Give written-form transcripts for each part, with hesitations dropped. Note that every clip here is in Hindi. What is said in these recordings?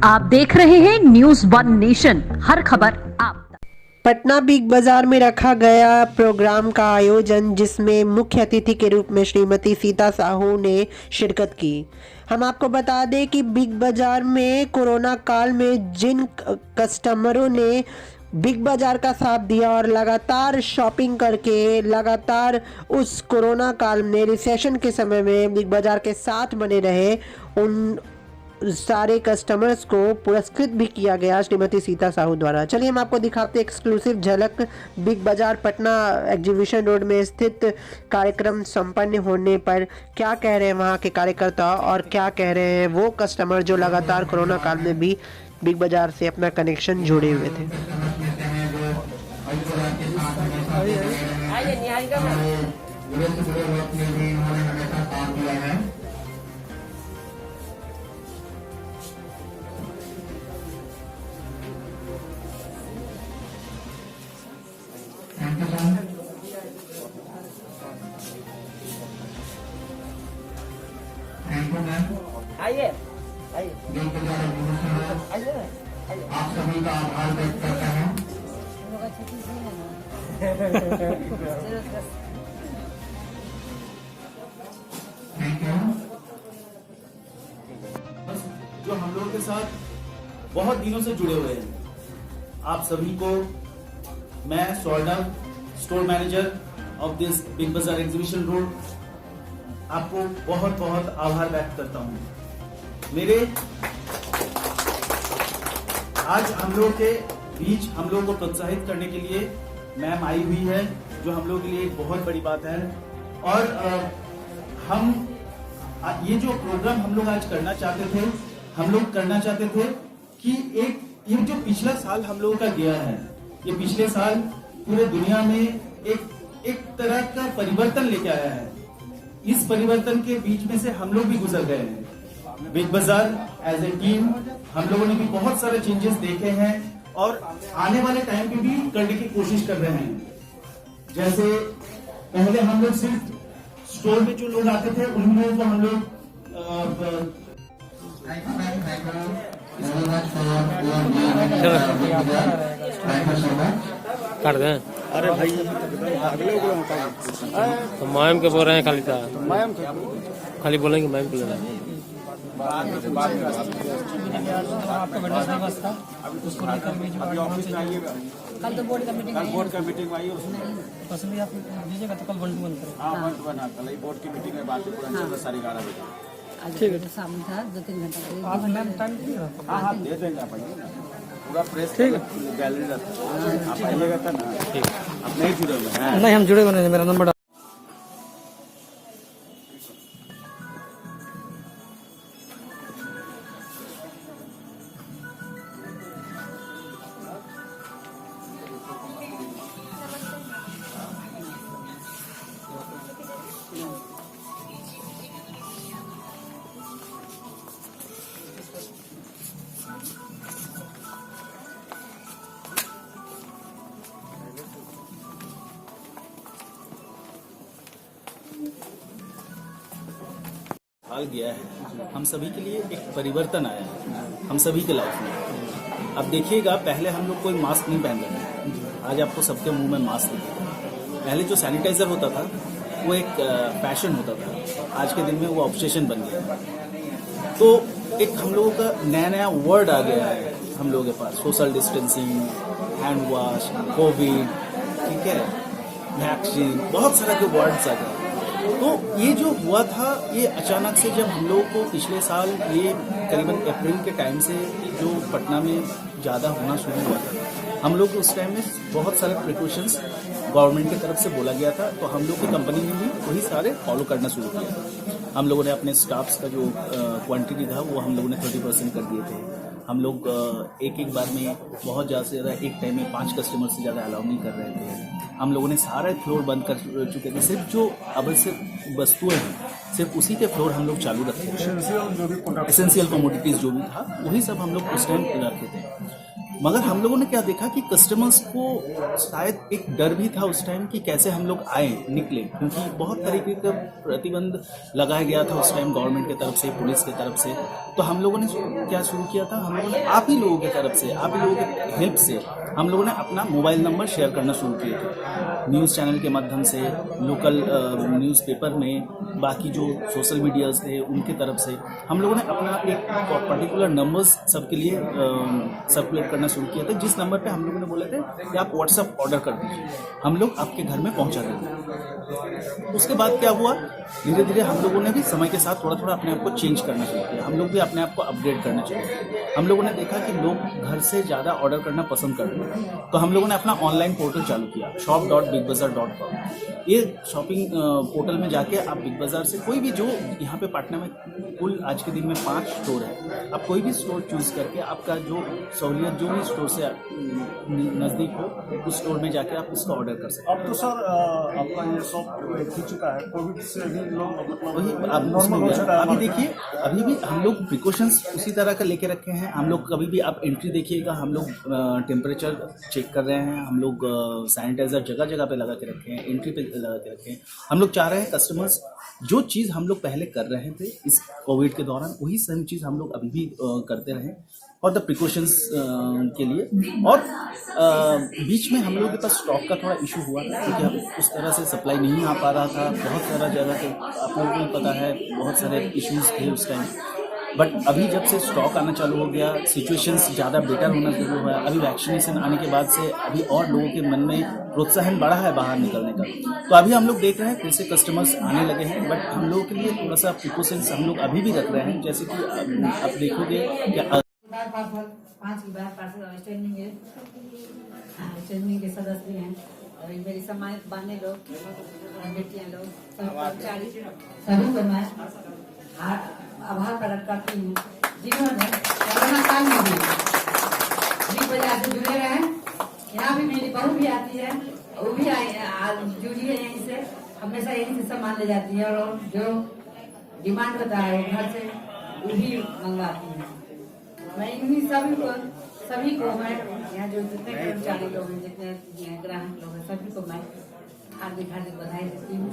आप देख रहे हैं न्यूज वन नेशन, हर खबर आप तक। पटना बिग बाजार में रखा गया प्रोग्राम का आयोजन, जिसमें मुख्य अतिथि के रूप में श्रीमती सीता साहू ने शिरकत की। हम आपको बता दें कि बिग बाजार में कोरोना काल में जिन कस्टमरों ने बिग बाजार का साथ दिया और लगातार शॉपिंग करके लगातार उस कोरोना काल में रिसेशन के समय में बिग बाजार के साथ बने रहे, उन सारे कस्टमर्स को पुरस्कृत भी किया गया श्रीमती सीता साहू द्वारा। चलिए हम आपको दिखाते हैं एक्सक्लूसिव झलक। बिग बाजार पटना एग्जीबिशन रोड में स्थित कार्यक्रम संपन्न होने पर क्या कह रहे हैं वहाँ के कार्यकर्ता और क्या कह रहे हैं वो कस्टमर जो लगातार कोरोना काल में भी बिग बाजार से अपना कनेक्शन जोड़े हुए थे। आइए आइए आप सभी का आभार व्यक्त करते हैं। जो हम लोगों के साथ बहुत दिनों से जुड़े हुए हैं, आप सभी को मैं Saurabh, store manager of this big बाजार एग्जीबिशन रोड, आपको बहुत बहुत आभार व्यक्त करता हूं। मेरे आज हम लोगों के बीच हम लोगों को प्रोत्साहित करने के लिए मैम आई हुई है, जो हम लोगों के लिए एक बहुत बड़ी बात है। और हम ये जो प्रोग्राम हम लोग आज करना चाहते थे, हम लोग करना चाहते थे कि ये जो पिछला साल हम लोगों का गया है, ये पिछले साल पूरे दुनिया में एक तरह का परिवर्तन लेके आया है। इस परिवर्तन के बीच में से हम लोग भी गुजर गए हैं। बिग बाजार एज ए टीम हम लोगों ने भी बहुत सारे चेंजेस देखे हैं और आने वाले टाइम पे भी करने की कोशिश कर रहे हैं। जैसे पहले हम लोग सिर्फ स्टोर में जो लोग आते थे उन लोगों को हम लोग कर दें। अरे भाई अगले तो मैम के बोल रहे हैं खाली था, मैम खाली बोलेंगे मैम के लिए। अभी ऑफिस में आइएगा, कल तो बोर्ड का मीटिंग कल बोर्ड का मीटिंग में आइए। पसंद आप दीजिएगा तो कल बंद करें। हाँ बंद बना, कल ही बोर्ड की मीटिंग में बात पूरा 11:30 बजे। ठीक है, शाम था 2-3 घंटा हाँ हाँ दे देंगे, आप आइए ना, पूरा प्रेस गैलरी रहता है, आप आइएगा था ना। ठीक, आप नहीं जुड़े हुए हैं? नहीं, हम जुड़े हुए नहीं, मेरा नंबर हाल गया है। हम सभी के लिए एक परिवर्तन आया है, हम सभी के लाइफ में। अब देखिएगा, पहले हम लोग कोई मास्क नहीं पहन रहे थे, आज आपको सबके मुंह में मास्क दिखेगा। पहले जो सैनिटाइजर होता था वो एक फैशन होता था, आज के दिन में वो ऑब्सेशन बन गया। तो एक हम लोगों का नया नया वर्ड आ गया है हम लोगों के पास, social distancing, hand wash, COVID, ठीक है, वैक्सीन, बहुत सारे के वर्ड्स आ गए। तो ये जो हुआ था, ये अचानक से जब हम लोगों को पिछले साल ये करीबन अप्रैल के टाइम से जो पटना में ज़्यादा होना शुरू हुआ था, हम लोग उस टाइम में बहुत सारे प्रिकॉशंस गवर्नमेंट की तरफ से बोला गया था, तो हम लोग की कंपनी ने भी वही सारे फॉलो करना शुरू किया। हम लोगों ने अपने स्टाफ्स का जो क्वांटिटी था वो हम लोगों ने 30% कर दिए थे। हम लोग एक बार में बहुत ज़्यादा एक टाइम में 5 कस्टमर से ज़्यादा अलाउ नहीं कर रहे थे। हम लोगों ने सारे फ्लोर बंद कर चुके थे, सिर्फ जो आवश्यक वस्तुएं हैं सिर्फ उसी के फ्लोर हम लोग चालू रखे थे। एसेंशियल कमोडिटीज जो भी था वही सब हम लोग उस टाइम रखे थे। मगर हम लोगों ने क्या देखा कि कस्टमर्स को शायद एक डर भी था उस टाइम कि कैसे हम लोग आए निकले, क्योंकि बहुत तरीके का प्रतिबंध लगाया गया था उस टाइम गवर्नमेंट की तरफ से, पुलिस की तरफ से। तो हम लोगों ने क्या शुरू किया था, हम लोगों ने आप ही लोगों की तरफ से, आप ही लोगों की हेल्प से हम लोगों ने अपना मोबाइल नंबर शेयर करना शुरू किए थे, न्यूज़ चैनल के माध्यम से, लोकल न्यूज़पेपर में, बाकी जो सोशल मीडियाज थे उनके तरफ से हम लोगों ने अपना एक पर्टिकुलर नंबर्स सबके लिए सर्कुलेट करना शुरू किया था, जिस नंबर पे हम लोगों ने बोले थे कि आप व्हाट्सएप ऑर्डर कर दीजिए, हम लोग आपके घर में पहुंचा देंगे। उसके बाद क्या हुआ, धीरे धीरे हम लोगों ने भी समय के साथ थोड़ा थोड़ा अपने आप को चेंज करना शुरू किया, हम लोग भी अपने आप को अपग्रेड करना चाहिए। हम लोगों ने देखा कि लोग घर से ज़्यादा ऑर्डर करना पसंद कर रहे हैं, तो हम लोगों ने अपना ऑनलाइन पोर्टल चालू किया, shop.bigbazar.com। ये शॉपिंग पोर्टल में जाके आप बिग बाज़ार से कोई भी, जो यहाँ पे पटना में कुल आज के दिन में 5 स्टोर है, आप कोई भी स्टोर चूज करके आपका जो सहूलियत जो भी स्टोर से नज़दीक हो उस स्टोर में जाके आप उसका ऑर्डर कर सकते हैं। अब तो सर आपका ये शॉप खुल चुका है, कोविड से भी लोग वही अब नॉर्मल हो चुका है। अभी देखिए, अभी भी हम लोग प्रिकॉशंस उसी तरह का लेके रखे हैं। हम लोग कभी भी आप एंट्री देखिएगा, हम लोग टेम्परेचर चेक कर रहे हैं, हम लोग सैनिटाइजर जगह जगह पे लगा के रखे हैं, एंट्री पे लगा के रखे हैं। हम लोग चाह रहे हैं कस्टमर्स जो चीज़ हम लोग पहले कर रहे थे इस कोविड के दौरान, वही सेम चीज़ हम लोग अभी भी करते रहें और द प्रिकॉशंस के लिए। और बीच में हम लोगों के पास स्टॉक का थोड़ा इशू हुआ था, क्योंकि उस तरह से सप्लाई नहीं आ पा रहा था, बहुत सारा जगह पे आप लोगों को पता है बहुत सारे इश्यूज थे उस टाइम। बट अभी जब से स्टॉक आना चालू हो गया, सिचुएशंस ज़्यादा बेटर होना शुरू हुआ, अभी वैक्सीनेशन आने के बाद से अभी और लोगों के मन में प्रोत्साहन बढ़ा है बाहर निकलने का। तो अभी हम लोग देख रहे हैं फिर से कस्टमर्स आने लगे हैं, बट हम लोगों के लिए थोड़ा सा प्रिकॉशंस हम लोग अभी भी रख रहे हैं। जैसे कि आप देखोगे कि 5 की बार पार्सल स्टैंडिंग के सदस्य भी हैं, और मेरी सम्मानित बाने लोग, बेटियां लोग, कर्मचारी सभी को मैं आभार प्रकट करती हूँ, जिन्होंने कोरोना काल में भी बिग बाजार से जुड़े रहे। यहाँ भी मेरी बहू भी आती है, वो भी जुड़ी है यहीं से, हमेशा यहीं से सामान ले जाती है, और जो डिमांड होता है वो घर से वो भी मंगवाती है। मैं इन्हीं सभी को मैं यहाँ जो जितने कर्मचारी लोग हैं, जितने ग्राहक लोग हैं, सभी को मैं हार्दिक हार्दिक बधाई देती हूँ।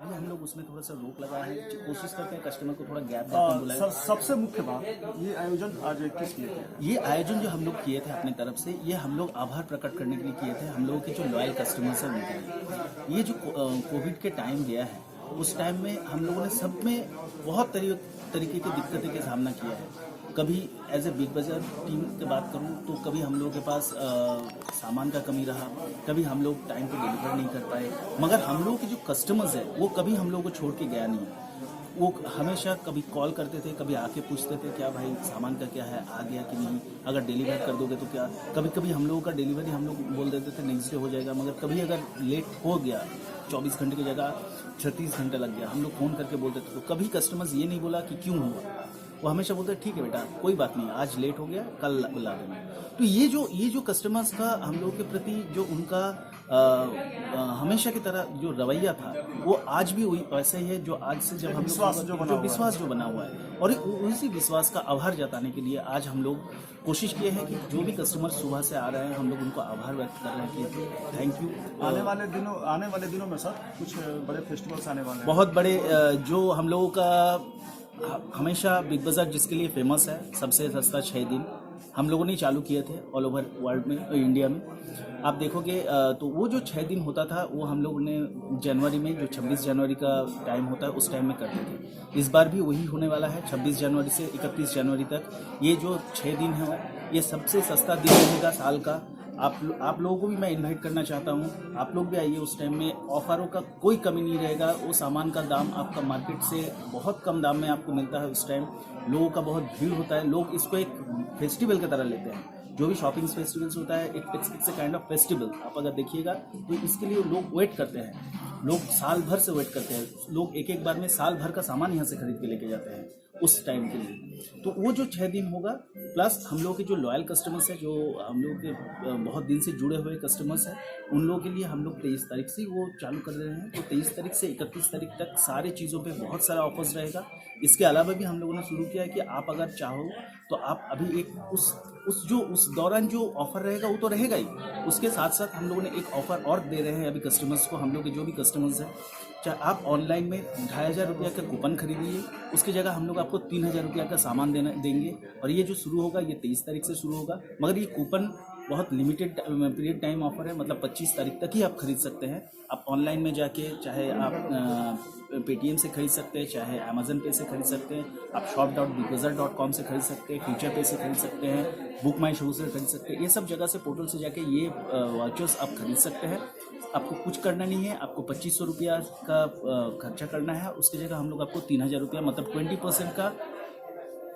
हम लोग उसमें थोड़ा सा रोक लगाए हैं, कोशिश करते हैं कस्टमर को थोड़ा गैप देकर बुलाएं। सर सबसे मुख्य बात, ये आयोजन आज किस लिए किया? ये आयोजन जो हम लोग किए थे अपने तरफ से, ये हम लोग आभार प्रकट करने के लिए किए थे, हम लोगों के जो लॉयल कस्टमर्स हैं उनके लिए। ये जो कोविड के टाइम गया है, उस टाइम में हम लोगों ने सब में बहुत तरीके की दिक्कतें का सामना किया है। कभी एज ए बिग बाज़ार टीम की बात करूं तो कभी हम लोगों के पास सामान का कमी रहा, कभी हम लोग टाइम पे डिलीवर नहीं कर पाए, मगर हम लोगों के जो कस्टमर्स हैं वो कभी हम लोगों को छोड़ के गया नहीं। वो हमेशा कभी कॉल करते थे, कभी आके पूछते थे क्या भाई सामान का क्या है, आ गया कि नहीं, अगर डिलीवर कर दोगे तो क्या। कभी कभी हम लोगों का डिलीवरी हम लोग बोल देते थे नेक्स्ट डे हो जाएगा, मगर कभी अगर लेट हो गया 24 घंटे की जगह 36 घंटे लग गया, हम लोग फ़ोन करके बोलते थे। तो कभी कस्टमर्स ये नहीं बोला कि क्यों हुआ, वो हमेशा बोलते ठीक है बेटा कोई बात नहीं, आज लेट हो गया कल ला देना। तो ये जो कस्टमर्स का हम लोग के प्रति जो उनका हमेशा की तरह जो रवैया था, वो आज भी वैसे ही है जो आज से जब हम लोग विश्वास जो बना हुआ है, और उसी विश्वास का आभार जताने के लिए आज हम लोग कोशिश किए हैं कि जो भी कस्टमर सुबह से आ रहे हैं हम लोग उनको आभार व्यक्त कर रहे हैं कि थैंक यू। आने वाले दिनों में सर कुछ बड़े फेस्टिवल्स आने वाले हैं, बहुत बड़े, जो हम लोगों का हमेशा बिग बाज़ार जिसके लिए फेमस है, सबसे सस्ता 6 दिन हम लोगों ने चालू किए थे ऑल ओवर वर्ल्ड में, इंडिया में। आप देखोगे तो वो जो 6 दिन होता था वो हम लोगों ने जनवरी में, जो 26 जनवरी का टाइम होता है उस टाइम में करते थे। इस बार भी वही होने वाला है, 26 जनवरी से 31 जनवरी तक ये जो 6 दिन है ये सबसे सस्ता दिन रहेगा साल का। आप लोगों को भी मैं इनवाइट करना चाहता हूँ, आप लोग भी आइए। उस टाइम में ऑफरों का कोई कमी नहीं रहेगा, वो सामान का दाम आपका मार्केट से बहुत कम दाम में आपको मिलता है। उस टाइम लोगों का बहुत भीड़ होता है, लोग इसको एक फेस्टिवल की तरह लेते हैं। जो भी शॉपिंग फेस्टिवल्स होता है it's a kind of festival. आप अगर देखिएगा तो इसके लिए लोग वेट करते हैं, लोग साल भर से वेट करते हैं, लोग एक बार में साल भर का सामान यहाँ से खरीद के लेके जाते हैं। उस टाइम के लिए। तो वो जो 6 दिन होगा, प्लस हम लोग के जो लॉयल कस्टमर्स हैं, जो हम लोग के बहुत दिन से जुड़े हुए कस्टमर्स हैं, उन लोगों के लिए हम लोग 23 तारीख से वो चालू कर रहे हैं। तो 23 तारीख से 31 तारीख तक सारी चीज़ों पे बहुत सारा ऑफर्स रहेगा। इसके अलावा भी हम लोगों ने शुरू किया है कि आप अगर चाहो तो आप अभी एक उस दौरान जो ऑफर रहेगा वो तो रहेगा ही, उसके साथ साथ हम लोगों ने एक ऑफर और दे रहे हैं अभी कस्टमर्स को। हम लोग के जो भी कस्टमर्स हैं, चाहे आप ऑनलाइन में 2500 रुपया का कूपन खरीदिए, उसकी जगह हम लोग आपको 3000 रुपया का सामान देंगे। और ये जो शुरू होगा ये 23 तारीख से शुरू होगा, मगर ये कूपन बहुत लिमिटेड पीरियड टाइम ऑफर है, मतलब 25 तारीख तक ही आप खरीद सकते हैं। आप ऑनलाइन में जाके चाहे आप पेटीएम से खरीद सकते हैं, चाहे अमेजन पे से खरीद सकते हैं, आप shop.bigbazar.com से खरीद सकते हैं, फ्यूचर पे से खरीद सकते हैं, बुक माई शो से खरीद सकते हैं। ये सब जगह से पोर्टल से जाके ये वाचर्स आप खरीद सकते हैं। आपको कुछ करना नहीं है, आपको 2500 रुपया का खर्चा करना है, उसकी जगह हम लोग आपको 3000 रुपया, मतलब 20% का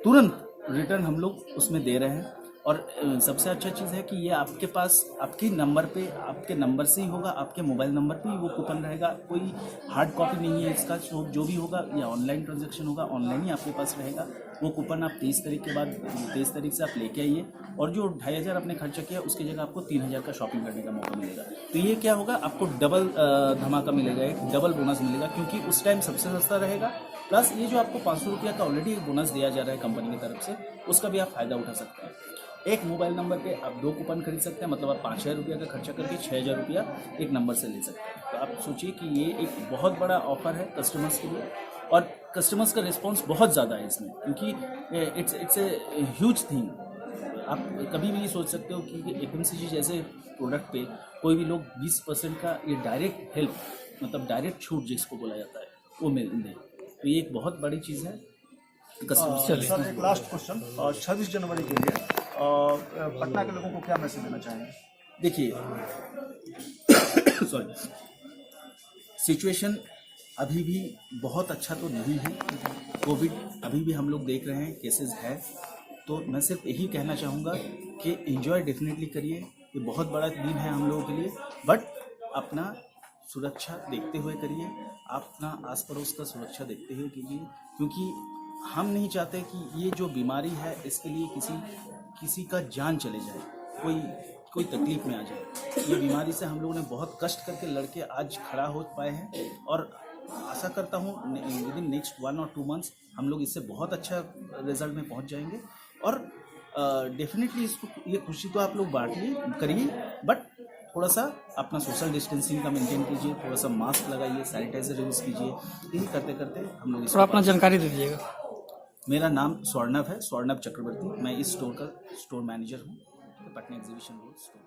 तुरंत रिटर्न हम लोग उसमें दे रहे हैं। और सबसे अच्छा चीज़ है कि ये आपके पास आपके नंबर पे, आपके नंबर से ही होगा, आपके मोबाइल नंबर पे ही वो कूपन रहेगा। कोई हार्ड कॉपी नहीं है इसका, जो भी होगा या ऑनलाइन ट्रांजैक्शन होगा, ऑनलाइन ही आपके पास रहेगा। वो कूपन आप 23 तारीख के बाद 23 तारीख से आप लेके आइए, और जो 2500 आपने खर्चा किया उसकी जगह आपको 3000 का शॉपिंग करने का मौका मिलेगा। तो ये क्या होगा, आपको डबल धमाका मिलेगा, एक डबल बोनस मिलेगा, क्योंकि उस टाइम सबसे सस्ता रहेगा। प्लस ये जो आपको 500 रुपया का ऑलरेडी एक बोनस दिया जा रहा है कंपनी की तरफ से, उसका भी आप फायदा उठा सकते हैं। एक मोबाइल नंबर पे आप 2 कूपन खरीद सकते हैं, मतलब आप 5000 रुपया का खर्चा करके 6000 रुपया एक नंबर से ले सकते हैं। तो आप सोचिए कि ये एक बहुत बड़ा ऑफर है कस्टमर्स के लिए, और कस्टमर्स का रिस्पांस बहुत ज़्यादा है इसमें, क्योंकि इट्स ए ह्यूज थिंग। आप कभी भी नहीं सोच सकते हो कि एफएमसीजी जैसे प्रोडक्ट पे कोई भी लोग 20% का ये डायरेक्ट हेल्प, मतलब डायरेक्ट छूट जिसको बोला जाता है, वो मिल दे। तो ये एक बहुत बड़ी चीज़ है कस्टमर्स। सर एक लास्ट क्वेश्चन, 26 जनवरी के लिए पटना के लोगों को क्या मैसेज देना चाहेंगे? देखिए सॉरी, सिचुएशन अभी भी बहुत अच्छा तो नहीं है। कोविड अभी भी हम लोग देख रहे हैं, केसेस है। तो मैं सिर्फ यही कहना चाहूँगा कि एंजॉय डेफिनेटली करिए, ये बहुत बड़ा दिन है हम लोगों के लिए, बट अपना सुरक्षा देखते हुए करिए, अपना आस पड़ोस का सुरक्षा देखते हुए कीजिए, क्योंकि हम नहीं चाहते कि ये जो बीमारी है इसके लिए किसी का जान चले जाए, कोई तकलीफ में आ जाए। ये बीमारी से हम लोगों ने बहुत कष्ट करके लड़के आज खड़ा हो पाए हैं, और आशा करता हूँ विद इन नेक्स्ट 1 और 2 मंथ्स हम लोग इससे बहुत अच्छा रिजल्ट में पहुँच जाएंगे। और डेफिनेटली इसको, ये खुशी तो आप लोग बांटिए, करिए, बट थोड़ा सा अपना सोशल डिस्टेंसिंग का मेंटेन कीजिए, थोड़ा सा मास्क लगाइए, सैनिटाइजर यूज़ कीजिए। यही करते करते हम लोग थोड़ा अपना जानकारी दे दीजिएगा। मेरा नाम स्वर्णव है, स्वर्णव चक्रवर्ती। मैं इस स्टोर का स्टोर मैनेजर हूँ, पटना एग्जीबिशन रोड स्टोर।